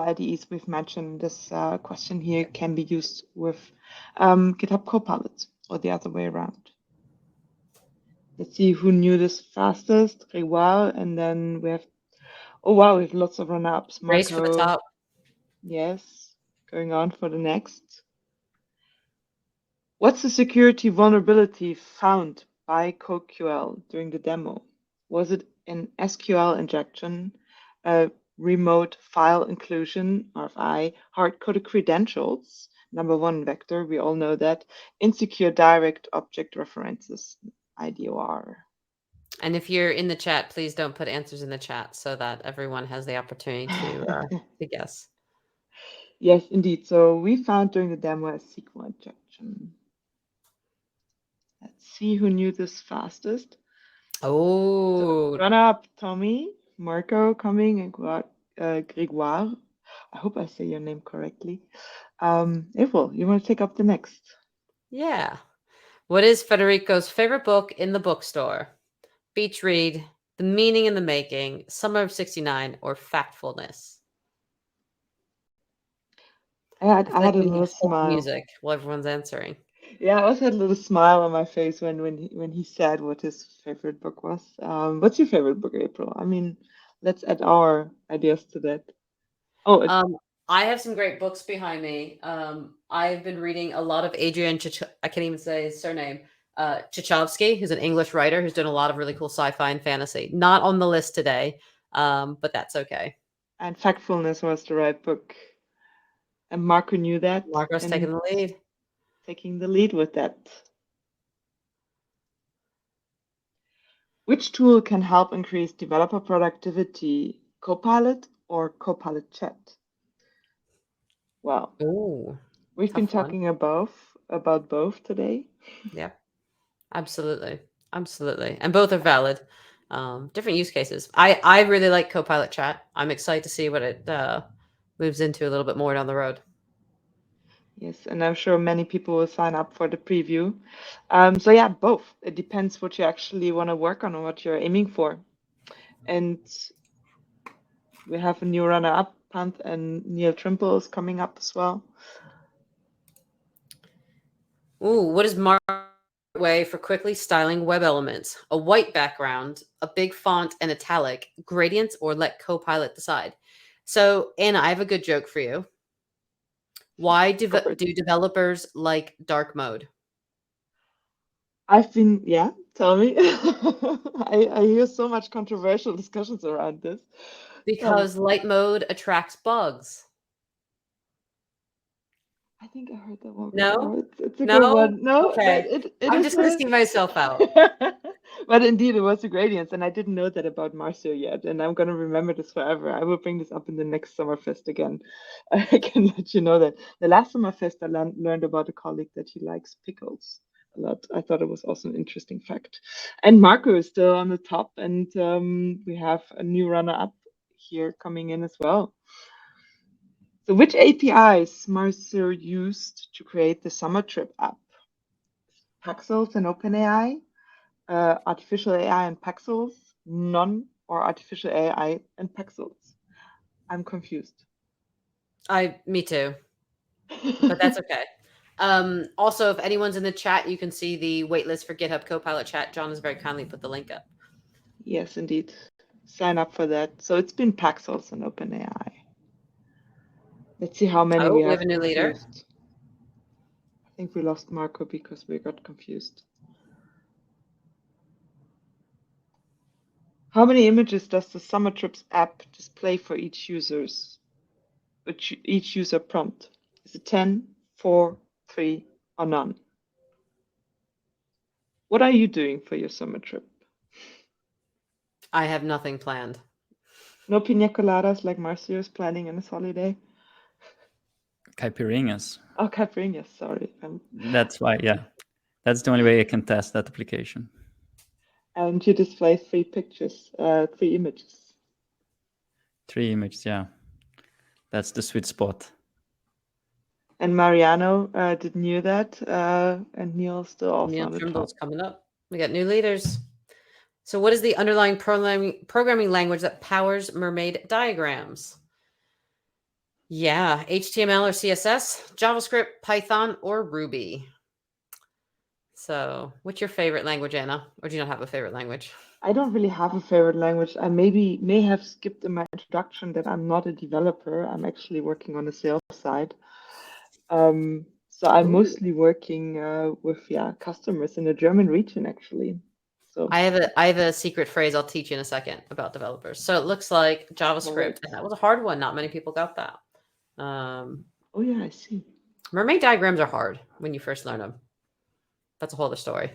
IDEs we've mentioned this question here can be used with GitHub Copilot, or the other way around. Let's see who knew this fastest. Grégoire, and then we have. Oh wow, we have lots of run-ups. Race for the top. Yes, going on for the next. What's the security vulnerability found by CodeQL during the demo? Was it an SQL injection, a remote file inclusion, RFI, hard-coded credentials, number one vector, we all know that, insecure direct object references, IDOR? And if you're in the chat, please don't put answers in the chat so that everyone has the opportunity to guess. Yes, indeed. So we found during the demo a SQL injection. Let's see who knew this fastest. Oh, So run up, Tommy, Marco coming, and Grégoire. I hope I say your name correctly. April, you want to take up the next? yeah. What is Federico's favorite book in the bookstore? Beach read, The Meaning in the Making, Summer of '69, or Factfulness? I had a little smile. Music while everyone's answering. Yeah, I also had a little smile on my face when he said what his favorite book was. What's your favorite book, April? I mean, let's add our ideas to that. I have some great books behind me. I've been reading a lot of Adrian I can't even say his surname. Chichovsky, who's an English writer who's done a lot of really cool sci-fi and fantasy. Not on the list today, but that's okay. And Factfulness was the right book. And Marco knew that. Marco's taking the lead. Taking the lead with that. Which tool can help increase developer productivity, Copilot or Copilot Chat? Well, we've been talking about both today. Yeah, absolutely. And both are valid. Different use cases. I really like Copilot Chat. I'm excited to see what it moves into a little bit more down the road. Yes, and I'm sure many people will sign up for the preview. So yeah, both. It depends what you actually want to work on or what you're aiming for. And we have a new runner-up, Pant, and Neil Trimble is coming up as well. What is Mark's way for quickly styling web elements? A white background, a big font and italic, gradients, or let Copilot decide? So, Anna, I have a good joke for you. Why do developers like dark mode? Tell me. I hear so much controversial discussions around this. Because light mode attracts bugs. I think I heard that one No? before. It's a No? good one. No, Okay. it I'm is just going to a- see myself out. But indeed, it was the gradients, and I didn't know that about Marcio yet, and I'm going to remember this forever. I will bring this up in the next Summerfest again. I can let you know that the last Summerfest I learned about a colleague that he likes pickles a lot. I thought it was also an interesting fact. And Marco is still on the top, and we have a new runner-up here coming in as well. So which APIs Marcio used to create the Summer Trip app? Paxels and OpenAI, artificial AI and Paxels, none, or artificial AI and Paxels? I'm confused. Me too. But that's okay. Also, if anyone's in the chat, you can see the waitlist for GitHub Copilot chat. John has very kindly put the link up. Yes, indeed. Sign up for that. So it's been Paxels and OpenAI. Let's see how many we have a new leader. confused. I think we lost Marco because we got confused. How many images does the Summer Trips app display for each user prompt? Is it 10, 4, 3, or none? What are you doing for your summer trip? I have nothing planned. No pina coladas like Marcio is planning on his holiday? Caipirinhas. Oh, caipirinhas, sorry. That's why, yeah. That's the only way I can test that application. And you display 3 pictures, 3 images. 3 images, yeah. That's the sweet spot. And Mariano did knew that, and Neil's still also Neil on the Trimble's top. coming up. We got new leaders. So what is the underlying programming language that powers mermaid diagrams? Yeah, HTML or CSS, JavaScript, Python, or Ruby. So what's your favorite language, Anna? Or do you not have a favorite language? I don't really have a favorite language. I may have skipped in my introduction that I'm not a developer. I'm actually working on the sales side. So I'm mostly working with customers in the German region, actually. So I have a secret phrase I'll teach you in a second about developers. So it looks like JavaScript. And that was a hard one. Not many people got that. oh yeah, I see. Mermaid diagrams are hard when you first learn them. That's a whole other story.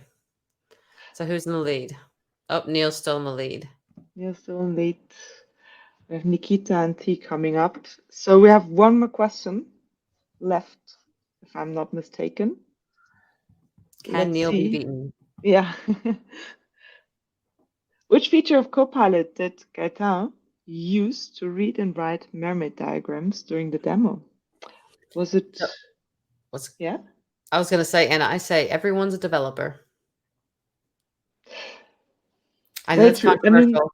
So who's in the lead? Oh, Neil's still in the lead. Neil's still in lead. We have Nikita and T coming up. So we have one more question left, if I'm not mistaken. Can Neil be beaten? Yeah. Which feature of Copilot did Gaetan use to read and write mermaid diagrams during the demo? Was it? Yeah. I was going to say, Anna, I say everyone's a developer. I know it's controversial.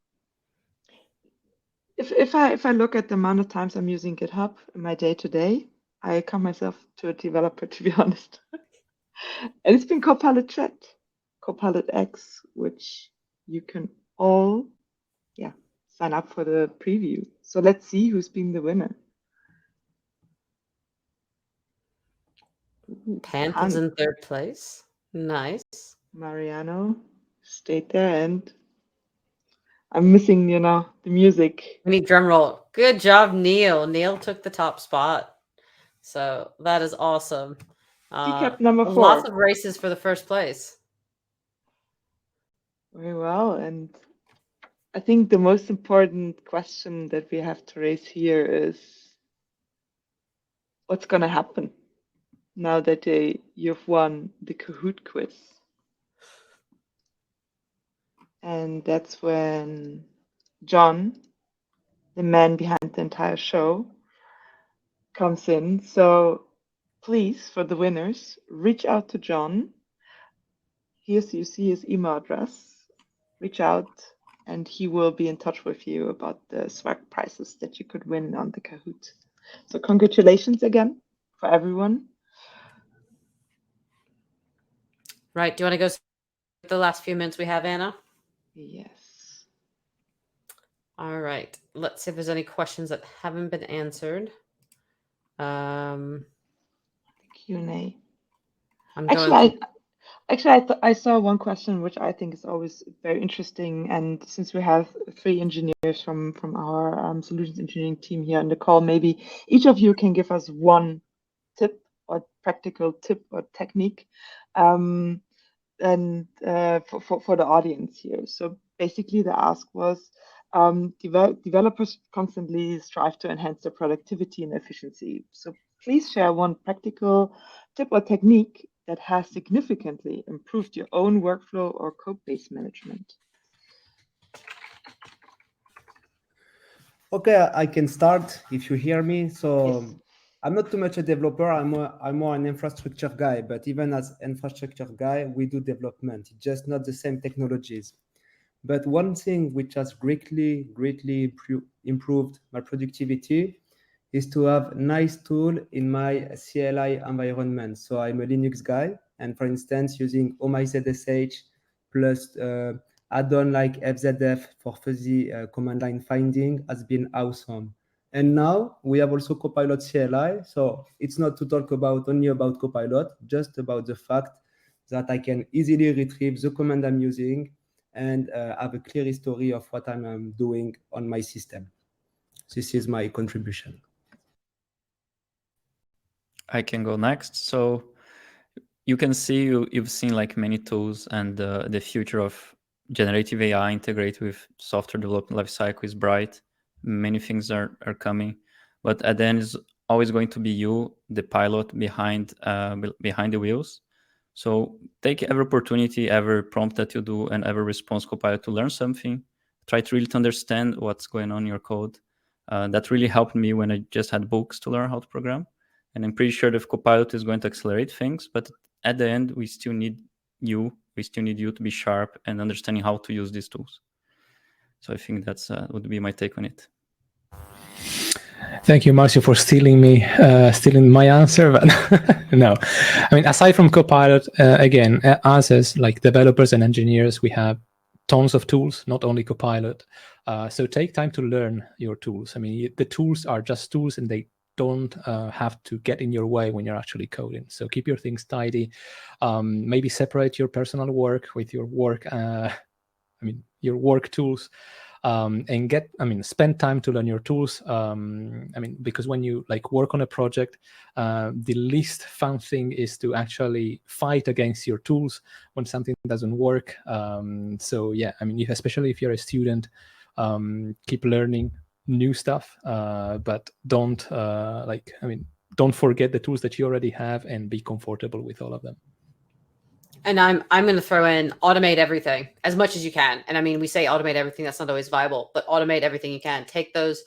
I mean, if I look at the amount of times I'm using GitHub in my day-to-day, I count myself to a developer, to be honest. And it's been Copilot Chat, Copilot X, which you can all, sign up for the preview. So let's see who's been the winner. Panth is in 3rd place. Nice. Mariano stayed there, and I'm missing, the music. We need drum roll. Good job, Neil. Neil took the top spot. So that is awesome. He kept number 4. Lots of races for the first place. Very well. And I think the most important question that we have to raise here is, what's going to happen now that you've won the Kahoot quiz? And that's when John, the man behind the entire show, comes in. So please, for the winners, reach out to John. Here you see his email address. Reach out and he will be in touch with you about the swag prizes that you could win on the Kahoot. So congratulations again for everyone. Right. Do you want to go with the last few minutes we have, Anna? Yes. All right. Let's see if there's any questions that haven't been answered. Q&A. I'm going I saw one question which I think is always very interesting, and since we have 3 engineers from our solutions engineering team here on the call, maybe each of you can give us one tip or practical tip or technique, and for the audience here. So basically, the ask was, developers constantly strive to enhance their productivity and efficiency. So please share one practical tip or technique that has significantly improved your own workflow or code base management. Okay, I can start if you hear me. So Yes. I'm not too much a developer. I'm more an infrastructure guy. But even as infrastructure guy, we do development. It's just not the same technologies. But one thing which has greatly improved my productivity is to have nice tool in my CLI environment. So I'm a Linux guy, and for instance, using automagically plus add-on like FZF for fuzzy command line finding has been awesome. And now we have also Copilot CLI. So it's not to talk about only about Copilot, just about the fact that I can easily retrieve the command I'm using and have a clear history of what I'm doing on my system. This is my contribution. I can go next. So you can see you've seen like many tools, and the future of generative AI integrated with software development lifecycle is bright. Many things are coming, but at the end is always going to be you, the pilot behind the wheels. So take every opportunity, every prompt that you do, and every response Copilot to learn something. Try to really understand what's going on in your code. That really helped me when I just had books to learn how to program. And I'm pretty sure that Copilot is going to accelerate things, but at the end, we still need you. We still need you to be sharp and understanding how to use these tools. So I think that's would be my take on it. Thank you, Marcio, for stealing my answer. But no, I mean, aside from Copilot, again, us as like developers and engineers, we have tons of tools, not only Copilot. So take time to learn your tools. I mean, the tools are just tools, and they don't have to get in your way when you're actually coding. So keep your things tidy. Maybe separate your personal work with your work. Your work tools. And spend time to learn your tools. Because when you like work on a project, the least fun thing is to actually fight against your tools when something doesn't work. Especially if you're a student, keep learning new stuff, but don't forget the tools that you already have, and be comfortable with all of them. And I'm going to throw in automate everything as much as you can. And I mean, we say automate everything. That's not always viable, but automate everything you can. Take those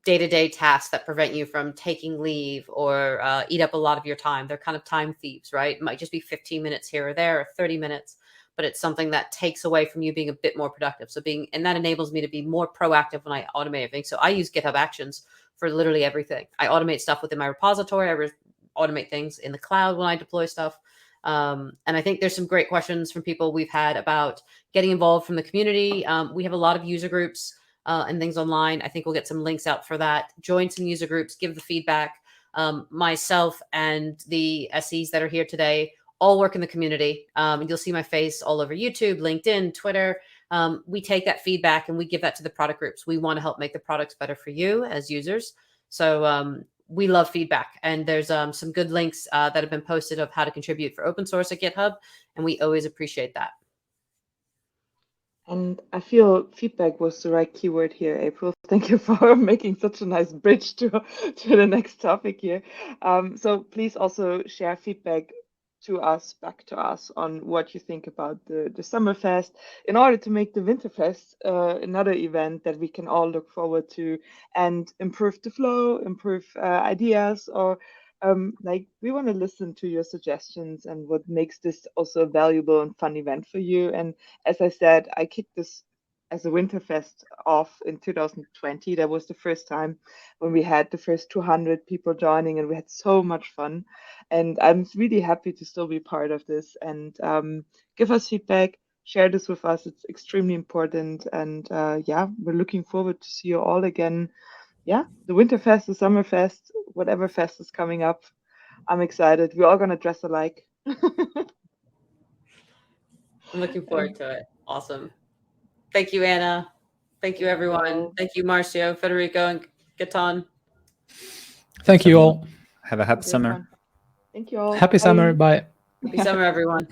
day-to-day tasks that prevent you from taking leave or eat up a lot of your time. They're kind of time thieves, right? It might just be 15 minutes here or there or 30 minutes, but it's something that takes away from you being a bit more productive. And that enables me to be more proactive when I automate everything. So I use GitHub Actions for literally everything. I automate stuff within my repository. I automate things in the cloud when I deploy stuff. And I think there's some great questions from people we've had about getting involved from the community. We have a lot of user groups and things online. I think we'll get some links out for that. Join some user groups, give the feedback. Myself and the SEs that are here today all work in the community. You'll see my face all over YouTube, LinkedIn, Twitter. We take that feedback and we give that to the product groups. We want to help make the products better for you as users. So we love feedback, and there's some good links that have been posted of how to contribute for open source at GitHub, and we always appreciate that. And I feel feedback was the right keyword here, April. Thank you for making such a nice bridge to the next topic here. So please also share feedback back to us on what you think about the Summerfest, in order to make the Winterfest another event that we can all look forward to and improve the flow, improve ideas, or we want to listen to your suggestions and what makes this also a valuable and fun event for you. And as I said, I kicked this as a Winterfest off in 2020. That was the first time when we had the first 200 people joining, and we had so much fun. And I'm really happy to still be part of this. And give us feedback, share this with us. It's extremely important. And we're looking forward to see you all again. Yeah, the Winterfest, the Summerfest, whatever fest is coming up. I'm excited. We're all gonna dress alike. I'm looking forward to it. Awesome. Thank you, Anna. Thank you, everyone. Thank you, Marcio, Federico, and Gaton. Thank you all. Have a happy summer. Thank you all. Happy summer. Bye. Happy summer, everyone.